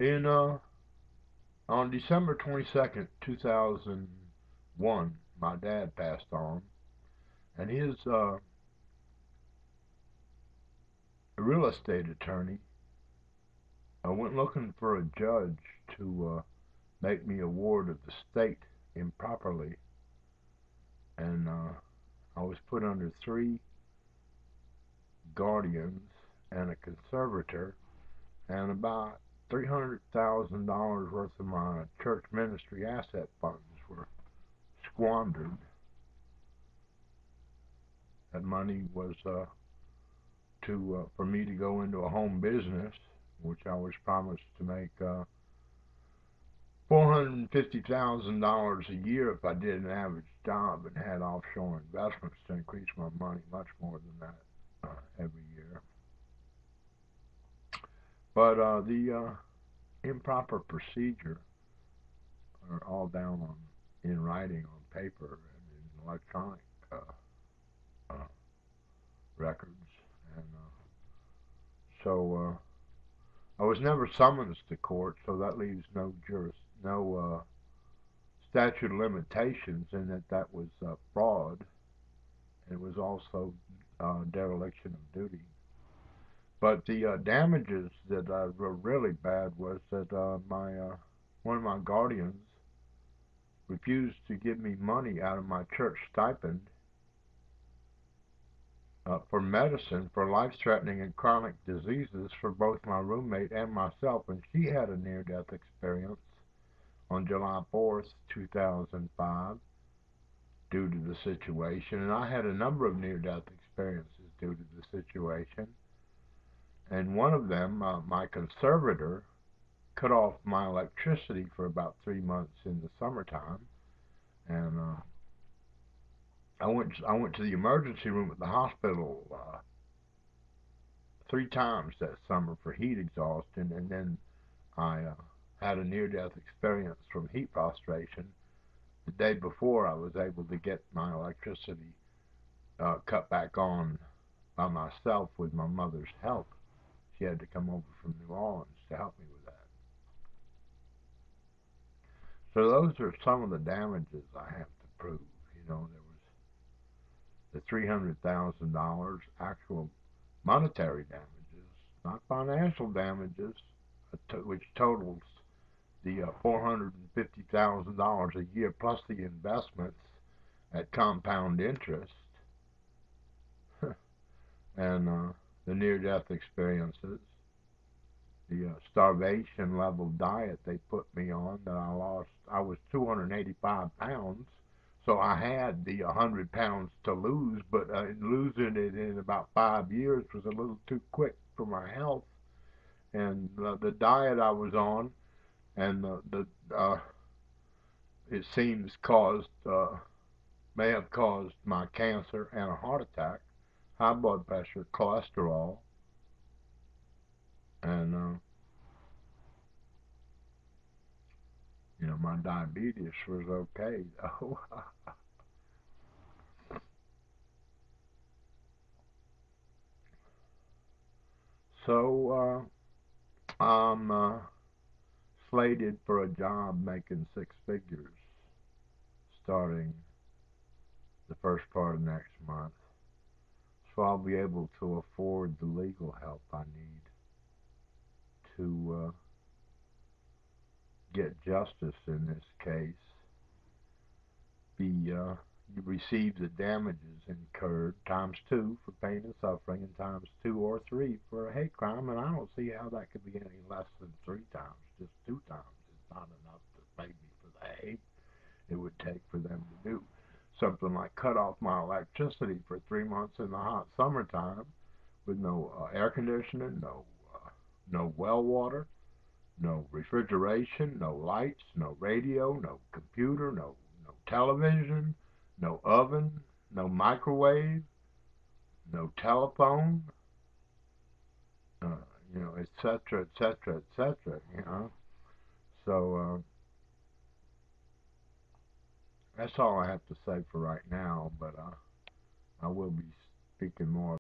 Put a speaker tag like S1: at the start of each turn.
S1: In On December 22nd, 2001, my dad passed on, and his real estate attorney went looking for a judge to make me a ward of the state improperly, and I was put under 3 guardians and a conservator, and about $300,000 worth of my church ministry asset funds were squandered. That money was for me to go into a home business, which I was promised to make $450,000 a year if I did an average job and had offshore investments to increase my money much more than that every year. But the improper procedure are all down in writing on paper and in electronic records, and so I was never summoned to court, so that leaves no statute of limitations in that was fraud. It was also dereliction of duty. But the damages that were really bad was that one of my guardians refused to give me money out of my church stipend for medicine for life-threatening and chronic diseases for both my roommate and myself, and she had a near-death experience on July 4th, 2005 due to the situation, and I had a number of near-death experiences due to the situation. And one of them, my conservator, cut off my electricity for about 3 months in the summertime, and I went to the emergency room at the hospital 3 times that summer for heat exhaustion, and then I had a near-death experience from heat prostration the day before I was able to get my electricity cut back on by myself with my mother's help. She had to come over from New Orleans to help me with that. So those are some of the damages I have to prove. There was the $300,000 actual monetary damages, not financial damages, which totals the $450,000 a year plus the investments at compound interest, and the near-death experiences, the starvation level diet they put me on that I lost. I was 285 pounds, so I had the 100 pounds to lose, but losing it in about 5 years was a little too quick for my health, and the diet I was on, and it seems may have caused my cancer and a heart attack, high blood pressure, cholesterol, and my diabetes was okay though. So I'm slated for a job making 6 figures starting the first part of next month. So I'll be able to afford the legal help I need to get justice in this case. You receive the damages incurred ×2 for pain and suffering, and ×2 or 3 for a hate crime, and I don't see how that could be any less than 3 times. Just 2 times is not enough to pay me for the hate. It would take for them to do something like cut off my electricity for 3 months in the hot summertime with no air conditioning, no well water, no refrigeration, no lights, no radio, no computer, no television, no oven, no microwave, no telephone, etc., etc., etc., So that's all I have to say for right now, but I will be speaking more